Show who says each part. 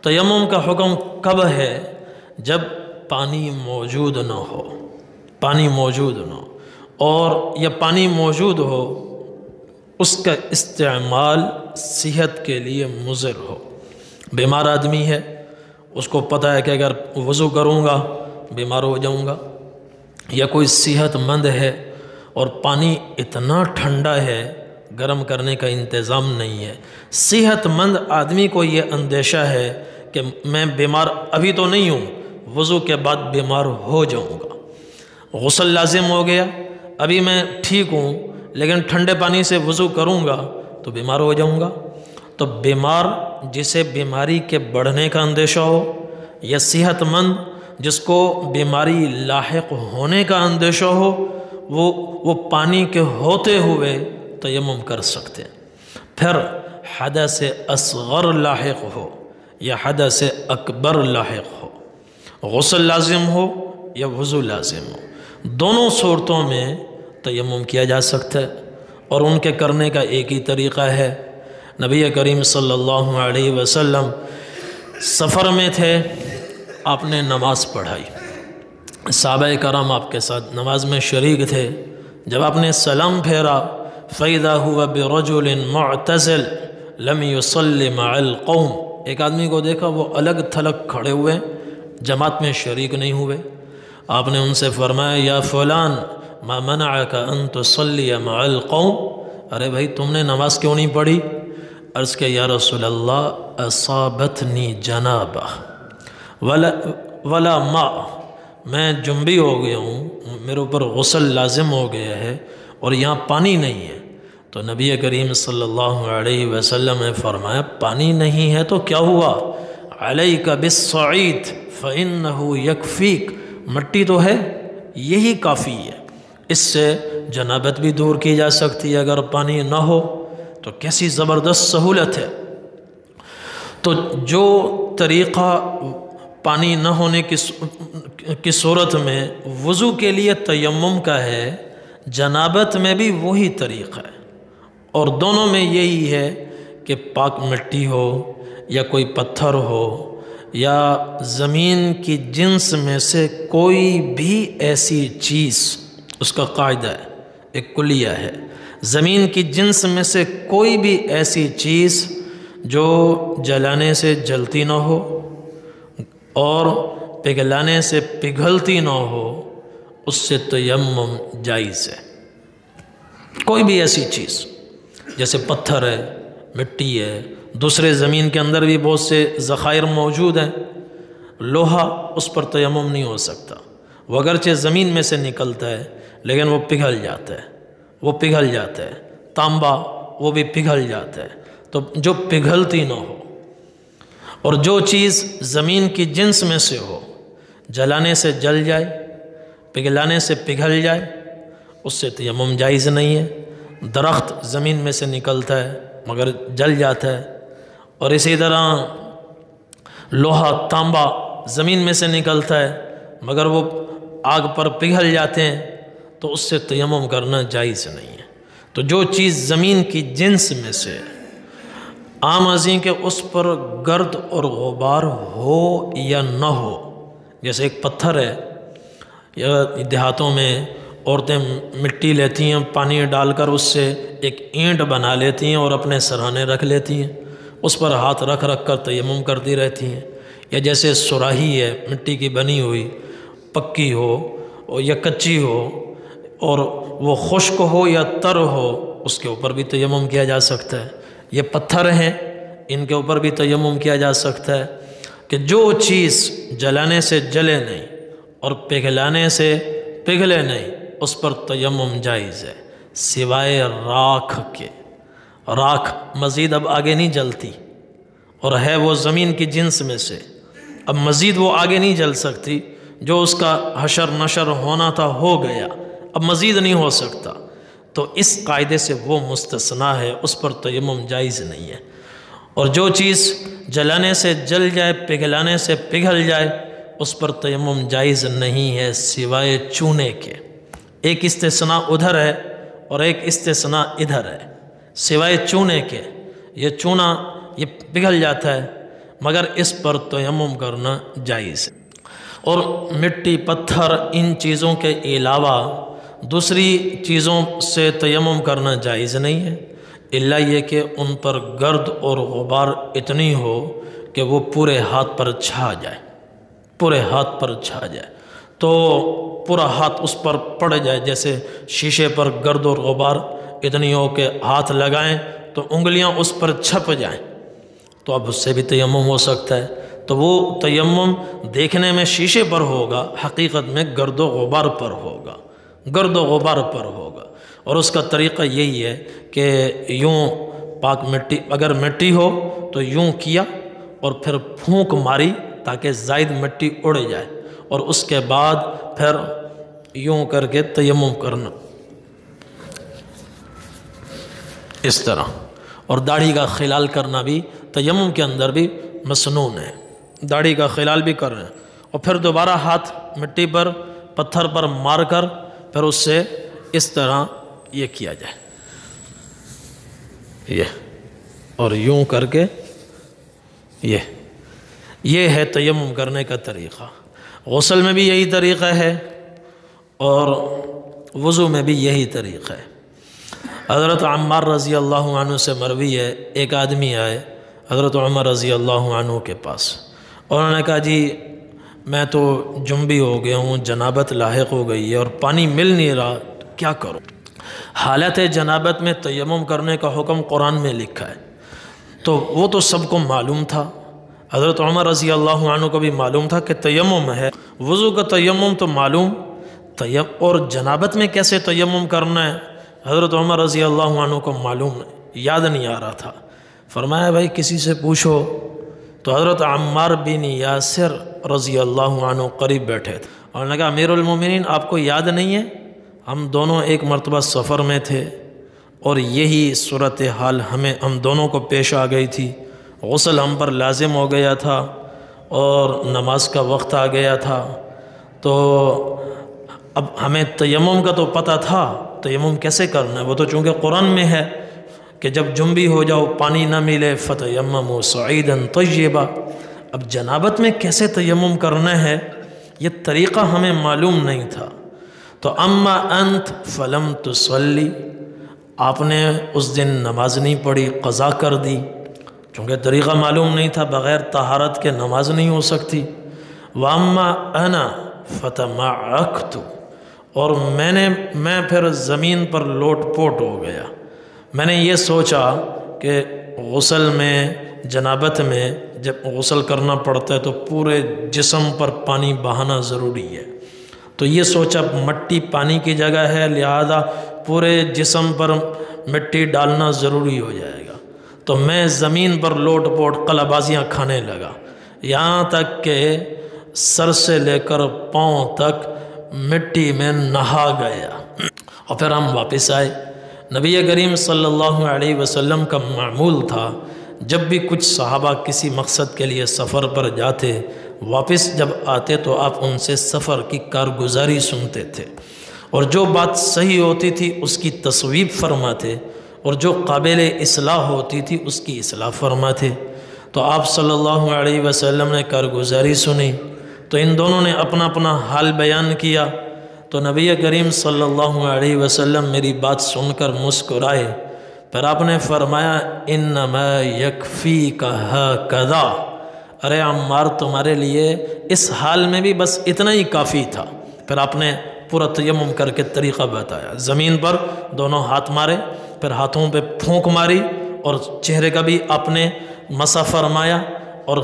Speaker 1: تیمم کا حکم کب ہے؟ جب پانی موجود نہ ہو، پانی موجود نہ ہو، اور یا پانی موجود ہو اس کا استعمال صحت کے لیے مضر ہو۔ بیمار آدمی ہے، اس کو پتہ ہے کہ اگر وضو کروں گا بیمار ہو جاؤں گا، یا کوئی صحت مند ہے اور پانی اتنا ٹھنڈا ہے گرم کرنے کا انتظام نہیں ہے، صحت مند آدمی کو یہ اندیشہ ہے کہ میں بیمار ابھی تو نہیں ہوں، وضو کے بعد بیمار ہو جاؤں گا، غسل لازم ہو گیا، ابھی میں ٹھیک ہوں لیکن ٹھنڈے پانی سے وضو کروں گا تو بیمار ہو جاؤں گا۔ تو بیمار جسے بیماری کے بڑھنے کا اندیشہ ہو، یا صحت مند جس کو بیماری لاحق ہونے کا اندیشہ ہو، وہ پانی کے ہوتے ہوئے تیمم کر سکتے ہیں۔ پھر حدث اصغر لاحق ہو یا حدث اکبر لاحق ہو، غسل لازم ہو یا وضو لازم ہو، دونوں صورتوں میں تیمم کیا جا سکتا ہے، اور ان کے کرنے کا ایک ہی طریقہ ہے۔ نبی کریم صلی اللہ علیہ وسلم سفر میں تھے، آپ نے نماز پڑھائی، صحابہ کرام آپ کے ساتھ نماز میں شریک تھے، جب آپ نے سلام پھیرا فَإِذَا هُوَ بِرَجُلٍ مُعْتَزِلٍ لَمْ يُصَلِّ مَعَ الْقَوْمِ، ایک آدمی کو دیکھا وہ الگ تھلگ کھڑے ہوئے، جماعت میں شریک نہیں ہوئے۔ آپ نے ان سے فرمایا یا فلان ما منعک ان تصلی مع القوم، ارے بھائی تم نے نماز کیوں نہیں پڑھی؟ عرض کہ یا رسول اللہ اصابتنی جنابہ ولا ماء، میں جنبی ہو گیا ہوں، میرے اوپر غسل لازم ہو گیا ہے اور یہاں پانی نہیں ہے۔ تو نبی کریم صلی اللہ علیہ وسلم نے فرمایا پانی نہیں ہے تو کیا ہوا، علیک بالصعید فإنہ یکفیک، مٹی تو ہے یہی کافی ہے، اس سے جنابت بھی دور کی جا سکتی ہے اگر پانی نہ ہو۔ تو کیسی زبردست سہولت ہے۔ تو جو طریقہ پانی نہ ہونے کی صورت میں وضو کے لیے تیمم کا ہے، جنابت میں بھی وہی طریقہ ہے، اور دونوں میں یہی ہے کہ پاک مٹی ہو یا کوئی پتھر ہو یا زمین کی جنس میں سے کوئی بھی ایسی چیز، اس کا قاعدہ ہے، ایک کلیہ ہے، زمین کی جنس میں سے کوئی بھی ایسی چیز جو جلانے سے جلتی نہ ہو اور پگھلانے سے پگھلتی نہ ہو، اس سے تیمم جائز ہے۔ کوئی بھی ایسی چیز جیسے پتھر ہے، مٹی ہے، دوسرے زمین کے اندر بھی بہت سے ذخائر موجود ہیں، لوہا اس پر تیمم نہیں ہو سکتا، وہ اگرچہ زمین میں سے نکلتا ہے لیکن وہ پگھل جاتا ہے، وہ پگھل جاتا ہے، تانبا وہ بھی پگھل جاتا ہے، تو جو پگھلتی نہ ہو، اور جو چیز زمین کی جنس میں سے ہو، جلانے سے جل جائے، پگھلانے سے پگھل جائے، اس سے تیمم جائز نہیں ہے۔ درخت زمین میں سے نکلتا ہے مگر جل جاتا ہے، اور اسی طرح لوہا تانبا زمین میں سے نکلتا ہے مگر وہ آگ پر پگھل جاتے ہیں، تو اس سے تیمم کرنا جائز نہیں ہے۔ تو جو چیز زمین کی جنس میں سے عام ازیں کہ اس پر گرد اور غبار ہو یا نہ ہو، جیسے ایک پتھر ہے، یا دیہاتوں میں عورتیں مٹی لیتی ہیں، پانی ڈال کر اس سے ایک اینٹ بنا لیتی ہیں اور اپنے سرہانے رکھ لیتی ہیں، اس پر ہاتھ رکھ کر تیمم کرتی رہتی ہیں۔ یا جیسے سراہی ہے مٹی کی بنی ہوئی، پکی ہو یا کچی ہو، اور وہ خشک ہو یا تر ہو، اس کے اوپر بھی تیمم کیا جا سکتا ہے۔ یہ پتھر ہیں، ان کے اوپر بھی تیمم کیا جا سکتا ہے، کہ جو چیز جلانے سے جلے نہیں اور پگھلانے سے پگھلے نہیں، اس پر تیمم جائز ہے، سوائے راکھ کے۔ راکھ مزید اب آگے نہیں جلتی، اور ہے وہ زمین کی جنس میں سے، اب مزید وہ آگے نہیں جل سکتی، جو اس کا حشر نشر ہونا تھا ہو گیا، اب مزید نہیں ہو سکتا، تو اس قاعدے سے وہ مستثنیٰ ہے، اس پر تیمم جائز نہیں ہے۔ اور جو چیز جلانے سے جل جائے، پگھلانے سے پگھل جائے، اس پر تیمم جائز نہیں ہے سوائے چونے کے۔ ایک استثناء ادھر ہے اور ایک استثناء ادھر ہے، سوائے چونے کے۔ یہ چونا یہ پگھل جاتا ہے مگر اس پر تیمم کرنا جائز ہے۔ اور مٹی پتھر ان چیزوں کے علاوہ دوسری چیزوں سے تیمم کرنا جائز نہیں ہے، الا یہ کہ ان پر گرد اور غبار اتنی ہو کہ وہ پورے ہاتھ پر چھا جائے، پورے ہاتھ پر چھا جائے، تو پورا ہاتھ اس پر پڑ جائے، جیسے شیشے پر گرد اور غبار اتنی ہو کہ ہاتھ لگائیں تو انگلیاں اس پر چھپ جائیں، تو اب اس سے بھی تیمم ہو سکتا ہے۔ تو وہ تیمم دیکھنے میں شیشے پر ہوگا، حقیقت میں گرد و غبار پر ہوگا، گرد و غبار پر ہوگا۔ اور اس کا طریقہ یہی ہے کہ یوں پاک مٹی، اگر مٹی ہو تو یوں کیا اور پھر پھونک ماری تاکہ زائد مٹی اڑ جائے، اور اس کے بعد پھر یوں کر کے تیمم کرنا اس طرح۔ اور داڑھی کا خلال کرنا بھی تیمم کے اندر بھی مسنون ہے، داڑھی کا خلال بھی کر رہے ہیں، اور پھر دوبارہ ہاتھ مٹی پر پتھر پر مار کر پھر اس سے اس طرح یہ کیا جائے، یہ، اور یوں کر کے یہ ہے تیمم کرنے کا طریقہ۔ غسل میں بھی یہی طریقہ ہے اور وضو میں بھی یہی طریقہ ہے۔ حضرت عمار رضی اللہ عنہ سے مروی ہے، ایک آدمی آئے حضرت عمر رضی اللہ عنہ کے پاس، اور انہوں نے کہا جی میں تو جنبی ہو گیا ہوں، جنابت لاحق ہو گئی ہے اور پانی مل نہیں رہا، کیا کروں؟ حالت جنابت میں تیمم کرنے کا حکم قرآن میں لکھا ہے، تو وہ تو سب کو معلوم تھا، حضرت عمر رضی اللہ عنہ کو بھی معلوم تھا کہ تیمم ہے، وضو کا تیمم تو معلوم، اور جنابت میں کیسے تیمم کرنا ہے حضرت عمر رضی اللہ عنہ کو معلوم یاد نہیں آ رہا تھا۔ فرمایا بھائی کسی سے پوچھو، تو حضرت عمار بن یاسر رضی اللہ عنہ قریب بیٹھے تھے، اور انہوں نے کہا امیر المومنین آپ کو یاد نہیں ہے، ہم دونوں ایک مرتبہ سفر میں تھے اور یہی صورتحال ہم دونوں کو پیش آ گئی تھی، غسل ہم پر لازم ہو گیا تھا اور نماز کا وقت آ گیا تھا، تو اب ہمیں تیمم کا تو پتہ تھا، تیمم کیسے کرنا ہے، وہ تو چونکہ قرآن میں ہے کہ جب جنبی ہو جاؤ پانی نہ ملے فتیمموا صعیدا طیبا، اب جنابت میں کیسے تیمم کرنا ہے یہ طریقہ ہمیں معلوم نہیں تھا، تو اما انت فلم تصلی، آپ نے اس دن نماز نہیں پڑھی، قضا کر دی، چونکہ طریقہ معلوم نہیں تھا، بغیر طہارت کے نماز نہیں ہو سکتی، واما انا فتمعکت، اور میں پھر زمین پر لوٹ پوٹ ہو گیا، میں نے یہ سوچا کہ غسل میں جنابت میں جب غسل کرنا پڑتا ہے تو پورے جسم پر پانی بہانا ضروری ہے، تو یہ سوچا مٹی پانی کی جگہ ہے لہذا پورے جسم پر مٹی ڈالنا ضروری ہو جائے گا، تو میں زمین پر لوٹ پوٹ قلبازیاں کھانے لگا، یہاں تک کہ سر سے لے کر پاؤں تک مٹی میں نہا گیا، اور پھر ہم واپس آئے۔ نبی کریم صلی اللہ علیہ وسلم کا معمول تھا جب بھی کچھ صحابہ کسی مقصد کے لیے سفر پر جاتے، واپس جب آتے تو آپ ان سے سفر کی کارگزاری سنتے تھے، اور جو بات صحیح ہوتی تھی اس کی تصویب فرماتے، اور جو قابل اصلاح ہوتی تھی اس کی اصلاح فرماتے، تو آپ صلی اللہ علیہ وسلم نے کارگزاری سنی، تو ان دونوں نے اپنا اپنا حال بیان کیا، تو نبی کریم صلی اللہ علیہ وسلم میری بات سن کر مسکرائے، پھر آپ نے فرمایا انما یکفیک ھکذا، ارے عمار تمہارے لیے اس حال میں بھی بس اتنا ہی کافی تھا، پھر آپ نے پورا تیمم کر کے طریقہ بتایا، زمین پر دونوں ہاتھ مارے، پھر ہاتھوں پہ پھونک ماری، اور چہرے کا بھی آپ نے مسح فرمایا، اور